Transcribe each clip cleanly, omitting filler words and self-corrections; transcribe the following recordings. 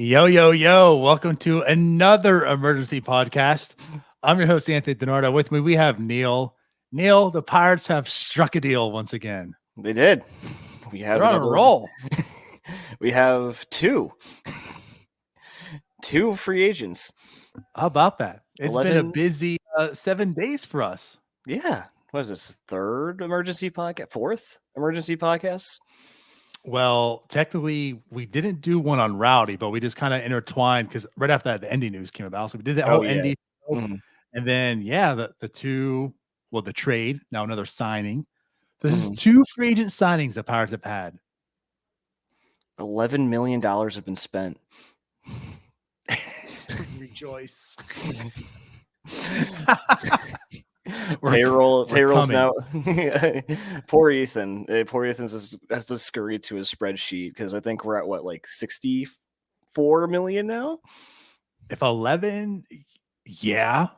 Yo, yo, yo. Welcome to another emergency podcast. I'm your host, Anthony DiNardo. With me, we have Neil. Neil, the Pirates have struck a deal once again. They did. We have They're on a roll. We have two free agents. How about that? It's 11... been a busy 7 days for us. Yeah. What is this? Fourth emergency podcast? Well, technically, we didn't do one on Rowdy, but we just kind of intertwined because right after that, the Indy news came about. So we did that whole Indy show. Mm-hmm. And then, the trade, now another signing. This is two free agent signings the Pirates have had. $11 million have been spent. Rejoice. Payroll's now. Poor Ethan. Poor Ethan has to scurry to his spreadsheet because I think we're at what, like 64 million now. If 11, yeah.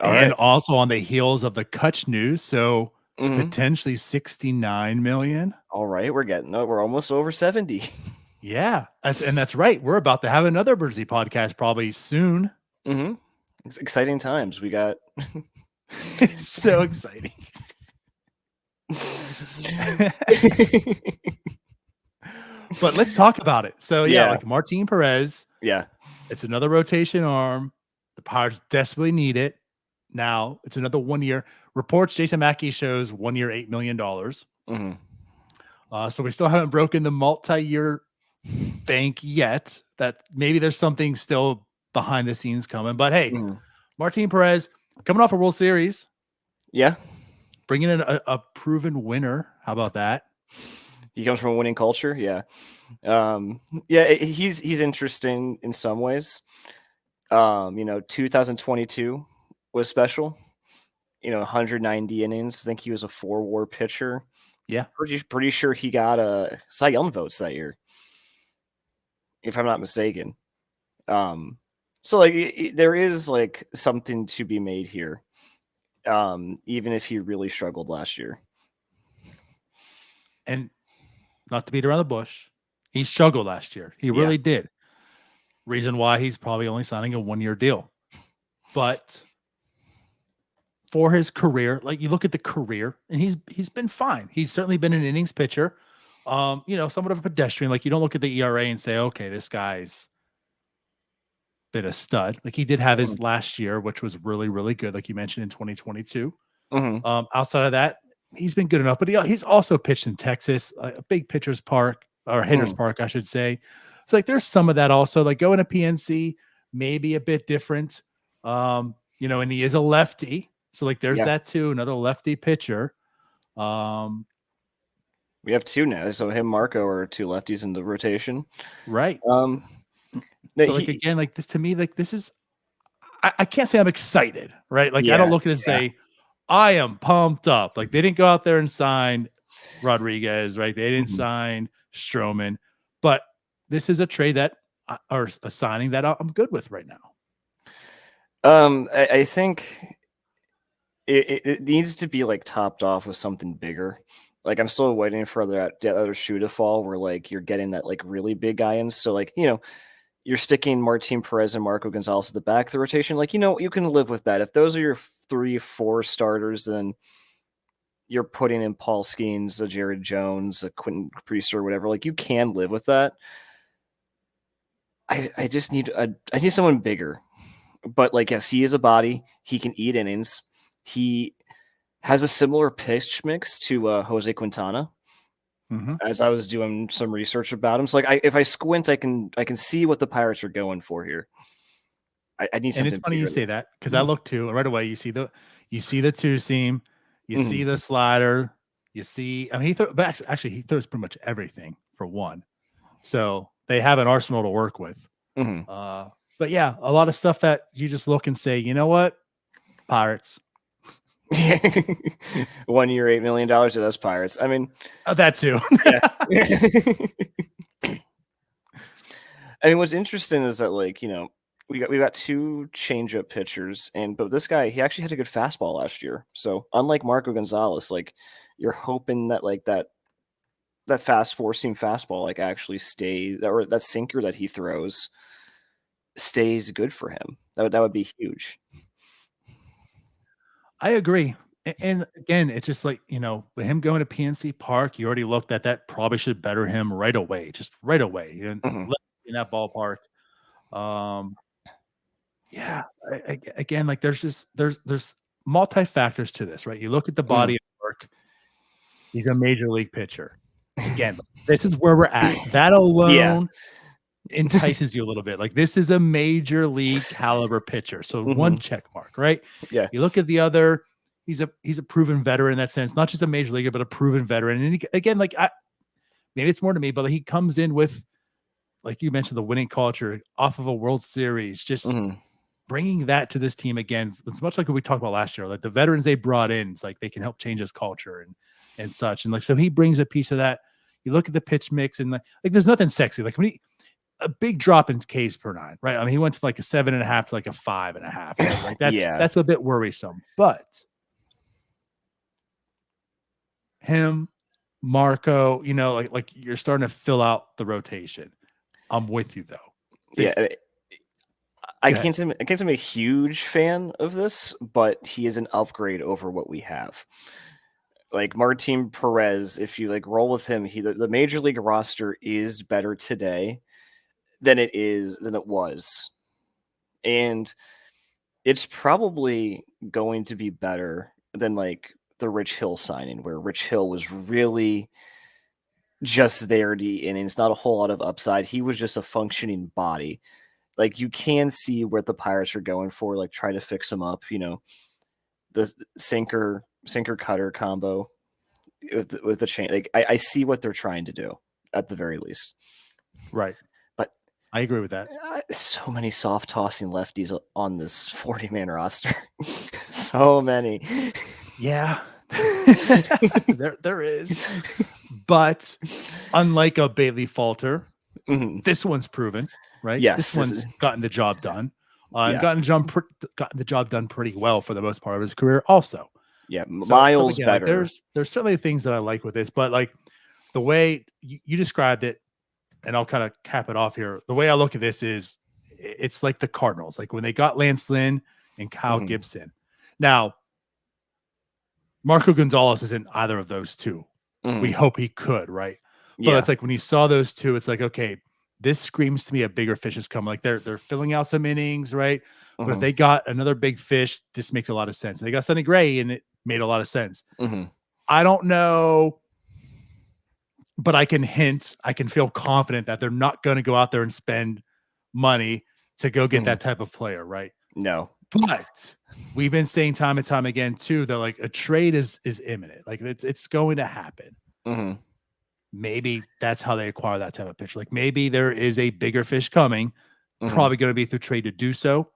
All and right. Also on the heels of the Kutch news, so potentially 69 million. All right, we're almost over 70. Yeah, and that's right. We're about to have another emergency podcast probably soon. It's exciting times. We got. It's so exciting. But let's talk about it. So like Martin Perez. Yeah, it's another rotation arm. The Pirates desperately need it. Now it's another 1 year. Reports Jason Mackey shows 1 year, $8 million. So we still haven't broken the multi-year bank yet. That maybe there's something still behind the scenes coming. But hey, Martin Perez coming off a World Series. Yeah. Bringing in a proven winner. How about that? He comes from a winning culture. Yeah. He's interesting in some ways. 2022 was special. 190 innings. I think he was a 4-WAR pitcher. Yeah. Pretty sure he got a Cy Young votes that year, if I'm not mistaken. So there is like something to be made here, even if he really struggled last year. And not to beat around the bush, he struggled last year. He really did. Reason why he's probably only signing a 1 year deal. But for his career, like you look at the career, and he's been fine. He's certainly been an innings pitcher. Somewhat of a pedestrian. Like you don't look at the ERA and say, okay, this guy's been a stud. Like he did have his last year, which was really, really good, like you mentioned in 2022. Outside of that, he's been good enough. But he's also pitched in Texas, a big pitcher's park, or hitter's park, I should say. So like there's some of that also. Like going to PNC, maybe a bit different. And he is a lefty. So like there's that too, another lefty pitcher. We have two now. So him, Marco are two lefties in the rotation. Right. Again, like this to me, like this is I can't say I'm excited, right? Like I don't look at it and say I am pumped up. Like they didn't go out there and sign Rodriguez, right? They didn't sign Stroman, but this is a trade or a signing that I'm good with right now. I think it needs to be like topped off with something bigger. Like I'm still waiting for that other shoe to fall where like you're getting that like really big guy in. So like, you're sticking Martin Perez and Marco Gonzalez at the back of the rotation. Like, you can live with that. If those are your 3-4 starters, then you're putting in Paul Skeens, a Jared Jones, a Quentin Priester, whatever. Like you can live with that. I just need someone bigger. But like, yes, he is a body. He can eat innings. He has a similar pitch mix to Jose Quintana. As I was doing some research about him, so like if I squint, I can see what the Pirates are going for here. I need something. And it's funny you say that because I look too, and right away you see the two seam, you see the slider, you see. I mean, he throws pretty much everything for one, so they have an arsenal to work with. But yeah, a lot of stuff that you just look and say, you know what, Pirates. 1 year, $8 million to those Pirates. I mean, that too. I mean, what's interesting is that like we got two changeup pitchers, but this guy he actually had a good fastball last year. So unlike Marco Gonzalez, like you're hoping that like that fast 4-seam fastball like actually stays, or that sinker that he throws stays good for him. That would be huge. I agree. And again, it's just like, with him going to PNC Park, you already looked at that probably should better him right away, just right away. And in that ballpark. Yeah, again, like there's multi factors to this, right? You look at the body of work. He's a major league pitcher. Again, this is where we're at. That alone entices you a little bit. Like, this is a major league caliber pitcher. So one check mark, right? Yeah. You look at the other, he's a proven veteran in that sense, not just a major leaguer, but a proven veteran. And again, like maybe it's more to me, but he comes in with, like you mentioned, the winning culture off of a World Series, just bringing that to this team again. It's much like what we talked about last year. Like the veterans they brought in, it's like they can help change his culture and such. And like, so he brings a piece of that. You look at the pitch mix and like there's nothing sexy. Like when a big drop in Ks per nine, right? I mean, he went to like a 7.5 to like a 5.5. Right? Like that's a bit worrisome. But him, Marco, like you're starting to fill out the rotation. I'm with you though. I can't say I'm a huge fan of this, but he is an upgrade over what we have. Like Martin Perez, if you like roll with him, the major league roster is better today than it was. And it's probably going to be better than like the Rich Hill signing, where Rich Hill was really just there to eat innings, not a whole lot of upside. He was just a functioning body. Like you can see what the Pirates are going for, like try to fix him up, the sinker cutter combo with the chain. Like I see what they're trying to do at the very least. Right. But I agree with that. So many soft tossing lefties on this 40-man roster. So many. Yeah. there is. But unlike a Bailey Falter, this one's proven, right? Yes. This one's gotten the job done. And gotten the job done pretty well for the most part of his career also. Yeah, miles again, better. Like, there's certainly things that I like with this, but like the way you described it, and I'll kind of cap it off here. The way I look at this is it's like the Cardinals, like when they got Lance Lynn and Kyle Gibson. Now, Marco Gonzalez isn't either of those two. We hope he could, right? But it's like when you saw those two, it's like, okay, this screams to me a bigger fish is coming. Like they're filling out some innings, right? But if they got another big fish, this makes a lot of sense. They got Sonny Gray, and it made a lot of sense. I don't know, but I can feel confident that they're not going to go out there and spend money to go get that type of player, right? No. But we've been saying time and time again too that like a trade is imminent. Like it's going to happen. Maybe that's how they acquire that type of pitcher. Like maybe there is a bigger fish coming, probably going to be through trade to do so.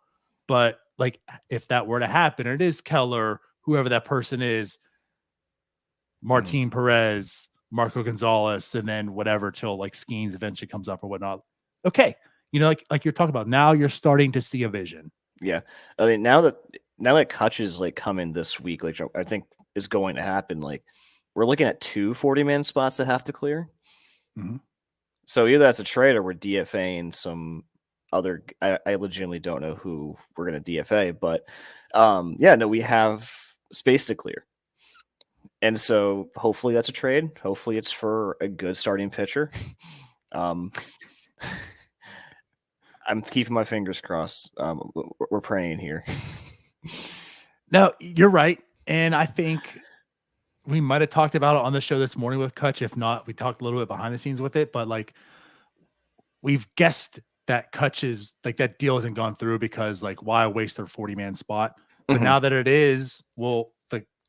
But like if that were to happen, it is Keller, whoever that person is, Martin Perez, Marco Gonzalez, and then whatever till like Skeens eventually comes up or whatnot. Okay. Like you're talking about, now you're starting to see a vision. Yeah. I mean, now that Kutch is like coming this week, like I think is going to happen, like we're looking at 2 40-man spots that have to clear. So either that's a trade or we're DFAing some other. I legitimately don't know who we're going to DFA, but we have space to clear. And so hopefully that's a trade. Hopefully it's for a good starting pitcher. I'm keeping my fingers crossed. We're praying here. No, you're right. And I think we might have talked about it on the show this morning with Kutch. If not, we talked a little bit behind the scenes with it, but like we've guessed that Kutch's like that deal hasn't gone through because like why waste their 40-man spot? But now that it is, well,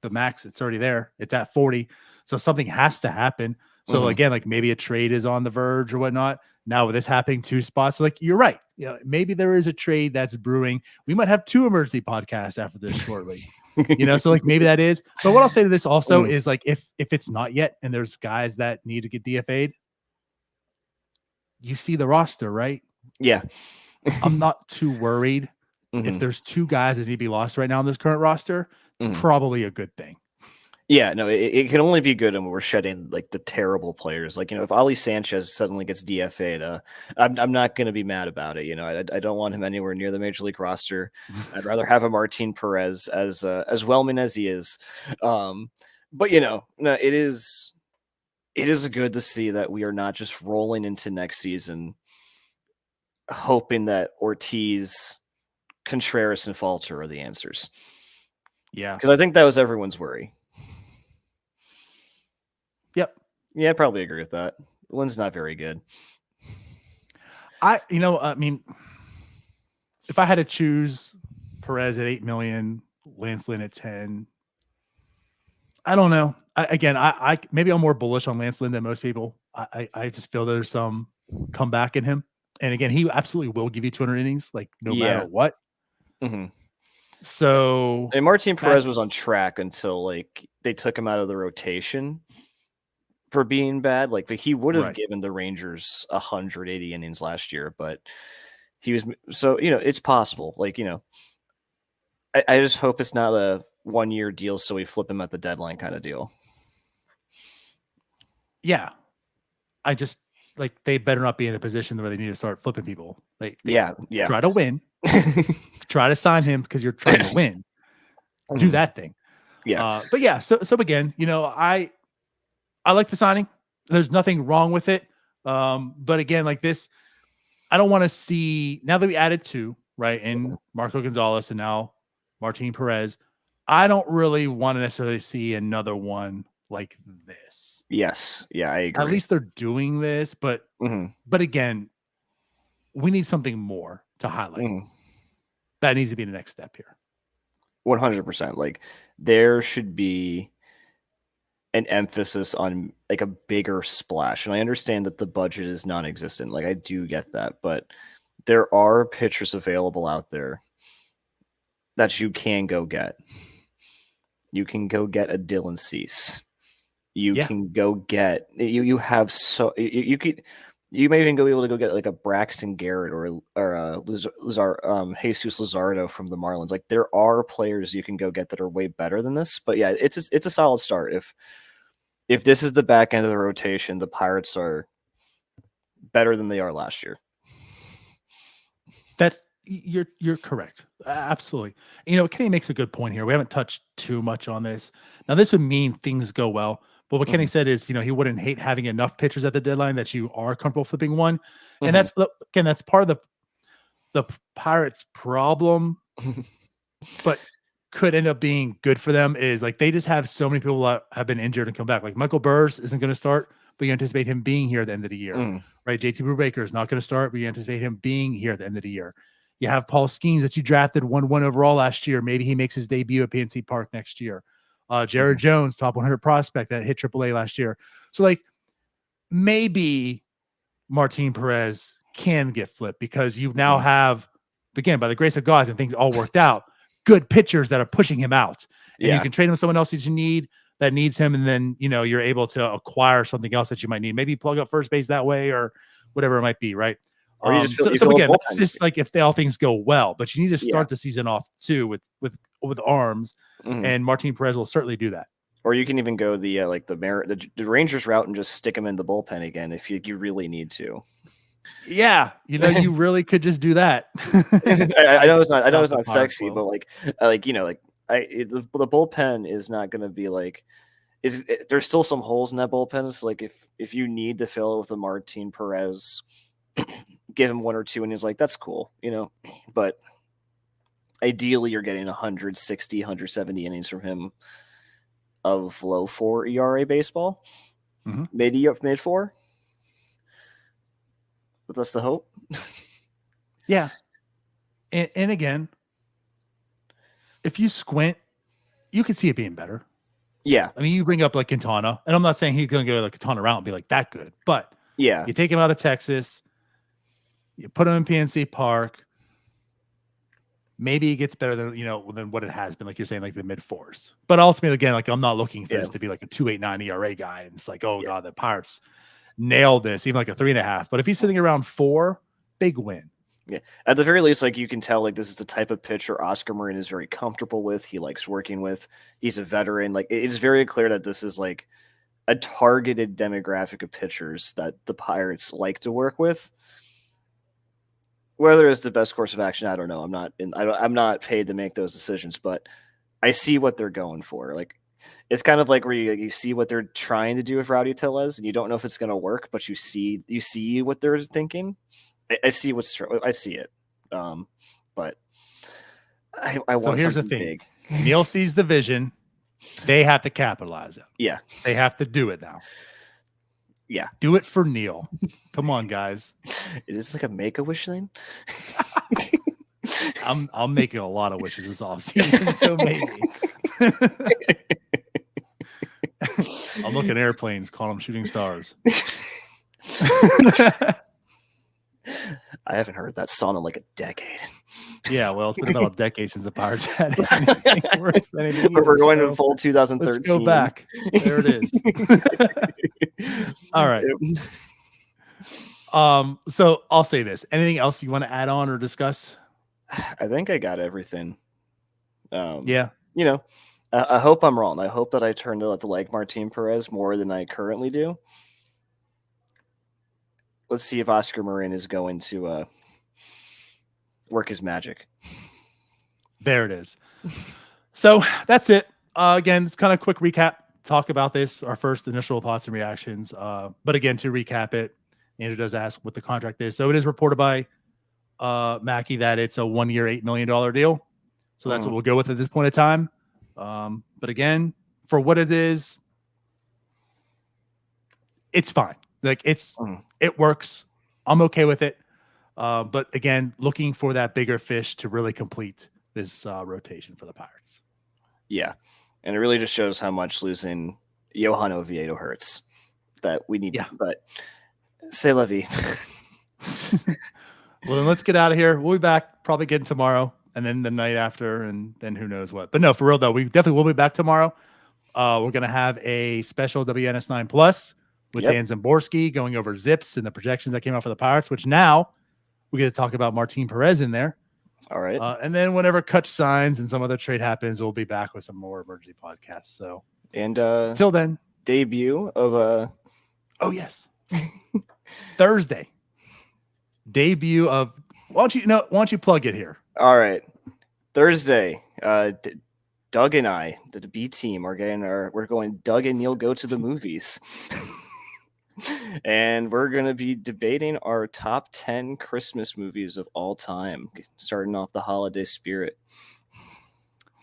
the max, it's already there. It's at 40. So something has to happen. So again, like maybe a trade is on the verge or whatnot. Now with this happening 2 spots, like you're right. Maybe there is a trade that's brewing. We might have 2 emergency podcasts after this shortly. So like maybe that is. But what I'll say to this also is like if it's not yet and there's guys that need to get DFA'd, you see the roster, right? Yeah. I'm not too worried. If there's 2 guys that need to be lost right now on this current roster, it's probably a good thing. Yeah, no, it can only be good when we're shedding like the terrible players. Like, if Ali Sanchez suddenly gets DFA'd, I'm not going to be mad about it. I don't want him anywhere near the major league roster. I'd rather have a Martin Perez as Wellman as he is. But no, it is good to see that we are not just rolling into next season hoping that Ortiz, Contreras, and Falter are the answers. Yeah, because I think that was everyone's worry. Yep. Yeah, I probably agree with that. Lynn's not very good. I mean, if I had to choose Perez at $8 million, Lance Lynn at 10, I don't know. I maybe I'm more bullish on Lance Lynn than most people. I just feel there's some comeback in him, and again, he absolutely will give you 200 innings, like no matter what. Mm-hmm. So, and Martin Perez was on track until like they took him out of the rotation for being bad. Like he would have given the Rangers 180 innings last year, but he was it's possible. Like I just hope it's not a 1-year deal, so we flip him at the deadline kind of deal. Yeah, I just like they better not be in a position where they need to start flipping people. They try to win, try to sign him because you're trying to win. Do that thing. Yeah. But yeah, so again, I like the signing. There's nothing wrong with it. But again, like this, I don't want to see now that we added 2, right? And Marco Gonzalez and now Martin Perez. I don't really want to necessarily see another one like this. Yes. Yeah, I agree. At least they're doing this, but again, we need something more to highlight. That needs to be the next step here. 100%. Like there should be an emphasis on like a bigger splash. And I understand that the budget is non-existent. Like I do get that, but there are pitchers available out there that you can go get. You can go get a Dylan Cease. You can go get you have so you could you may even be able to go get like a Braxton Garrett or Jesus Luzardo from the Marlins. Like there are players you can go get that are way better than this. But yeah, it's a solid start. If this is the back end of the rotation, the Pirates are better than they are last year. You're correct. Absolutely. Kenny makes a good point here. We haven't touched too much on this. Now, this would mean things go well. But what Kenny said is, he wouldn't hate having enough pitchers at the deadline that you are comfortable flipping one. And that's part of the Pirates' problem, but could end up being good for them is like they just have so many people that have been injured and come back. Like Michael Burrs isn't going to start, but you anticipate him being here at the end of the year, right? JT Brubaker is not going to start, but you anticipate him being here at the end of the year. You have Paul Skeens that you drafted 1 overall last year. Maybe he makes his debut at PNC Park next year. Jared Jones, top 100 prospect that hit AAA last year. So like maybe Martin Perez can get flipped because you now have, again, by the grace of God and things all worked out, good pitchers that are pushing him out. And you can trade him with someone else that you need that needs him. And then, you're able to acquire something else that you might need. Maybe plug up first base that way or whatever it might be, right? Or you just feel, so again, that's just like if all things go well, but you need to start the season off too with arms, and Martin Perez will certainly do that. Or you can even go the Rangers route and just stick him in the bullpen again if you really need to. Yeah, you really could just do that. I know it's not. I know it's not sexy, but the bullpen is not going to be like. There's still some holes in that bullpen. So like if you need to fill it with a Martin Perez, give him 1 or 2 and he's like, that's cool, but ideally you're getting 160, 170 innings from him of low 4 ERA baseball, mid 4. But that's the hope. Yeah. And again, if you squint, you could see it being better. Yeah. I mean, you bring up like Quintana, and I'm not saying he's going to go like Quintana route and be like that good, but yeah, you take him out of Texas, you put him in PNC Park. Maybe it gets better than what it has been, like you're saying, like the mid 4s. But ultimately, again, like I'm not looking for this to be like a 2.89 ERA guy, and it's like, oh god, the Pirates nailed this, even like a 3.5. But if he's sitting around 4, big win. Yeah, at the very least, like you can tell, like this is the type of pitcher Oscar Marin is very comfortable with. He likes working with. He's a veteran. Like it's very clear that this is like a targeted demographic of pitchers that the Pirates like to work with. Whether it's the best course of action, I don't know. I'm not paid to make those decisions, but I see what they're going for. Like it's kind of like where you see what they're trying to do with Rowdy Tellez, and you don't know if it's going to work, but you see what they're thinking. I see it. But I want here's the something thing. big. Neil sees the vision. They have to capitalize it. Yeah. They have to do it now. Yeah. Do it for Neil. Come on, guys. Is this like a Make-A-Wish thing? I'm making a lot of wishes this offseason, so maybe. I'm looking at airplanes, calling them shooting stars. I haven't heard that song in like a decade. Yeah, well, it's been about a decade since the Pirates had anything worth anything. We're going to full 2013. Let's go back. There it is. All right. So I'll say this. Anything else you want to add on or discuss? I think I got everything. Yeah. You know, I hope I'm wrong. I hope that I turned out to like Martin Perez more than I currently do. Let's see if Oscar Marin is going to work his magic. There it is. So that's it. Again, it's kind of a quick recap. Talk about this, our first initial thoughts and reactions. But again, to recap it, Andrew does ask what the contract is. So it is reported by Mackey that it's a 1 year, $8 million deal. So that's what we'll go with at this point in time. But again, for what it is, it's fine. Like it works. I'm okay with it. But again, looking for that bigger fish to really complete this rotation for the Pirates. Yeah. And it really just shows how much losing Johan Oviedo hurts that we need. Yeah. But c'est la vie. Well, then let's get out of here. We'll be back probably again tomorrow and then the night after and then who knows what. But no, for real though, we definitely will be back tomorrow. We're going to have a special WNS9 Plus with Dan Zamborski going over zips and the projections that came out for the Pirates, which now we get to talk about Martin Perez in there. All right. And then whenever Kutch signs and some other trade happens, we'll be back with some more emergency podcasts. So, and until then, debut of oh yes, Thursday debut of. Why don't you plug it here? All right, Thursday. Doug and I, the B team, we're going. Doug and Neil go to the movies. And we're going to be debating our top 10 Christmas movies of all time, starting off the holiday spirit.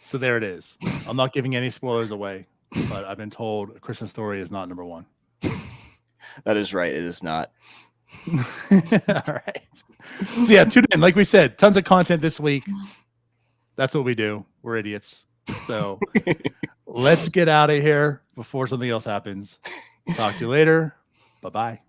So there it is. I'm not giving any spoilers away, but I've been told A Christmas Story is not number one. That is right. It is not. All right. So yeah, tune in. Like we said, tons of content this week. That's what we do. We're idiots. So let's get out of here before something else happens. Talk to you later. Bye-bye.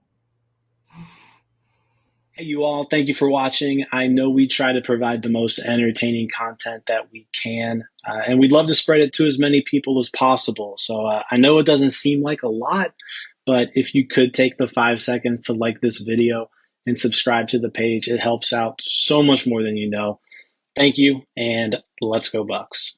Hey, you all. Thank you for watching. I know we try to provide the most entertaining content that we can, and we'd love to spread it to as many people as possible. So I know it doesn't seem like a lot, but if you could take the 5 seconds to like this video and subscribe to the page, it helps out so much more than you know. Thank you, and let's go Bucks.